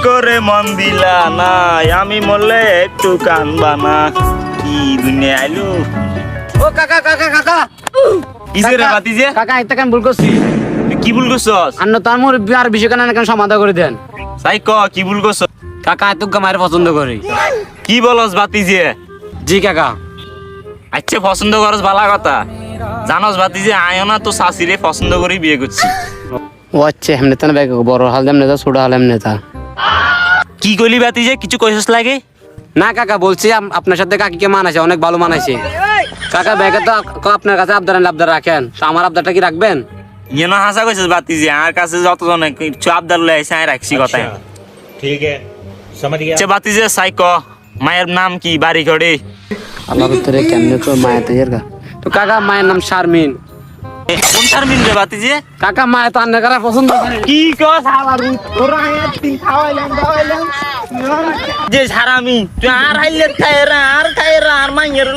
করে মন দিলা না আমি মরলে একটু কানবা না কি দুনিয়া আইলু ও কাকা কাকা কাকা কিসে রে বাতিজে কাকা একটা কাম ভুল করছি তুই কি ভুল করছস আন্ন তো আমার বিয়ার বিষয় কেন সমাধান করে দেন সাই ক কি ভুল করছস কাকা এত গামায়ের পছন্দ করি কি বলস বাতিজে জি কাকা আচ্ছা পছন্দ করস ভালো কথা জানস বাতিজে আয়না তো শাশিরে পছন্দ করে বিয়ে করছি ও আচ্ছা হেমনে তা ব্যাগ বড় হাল দেম নেতা ছোট হাল এমনে তা কি কইলি বাতিজে কিছু কইছস লাগে না কাকা বলছি আপনার সাথে কাকিকে মানাইছে অনেক ভালো মানাইছে কাকা ব্যাগে তো আপনার কাছে আবদার রাখেন তো আমার আবদারটা কি রাখবেন ইয়েন হাসা কইছস বাতিজে আমার কাছে যতজন কিছু আবদার লই আইছে আই রাখছি কথা ठीक है समझ गया আচ্ছা বাতিজে সাই ক মায়ের নাম কি বাড়ি ঘড়ে আল্লাহ ভিতরে কেমনে তো মায়া তৈরি গা তো কাকা মায়ের নাম শারমিন কোন শারমিন রে বাতিজে কাকা মায়া তো আন্না করা পছন্দ করে কি কস হালারু তোরা একদিন খাওয়াইলাম যে ছাড়ামি তুই আর হাইলে খায়রা আর মাইয়ের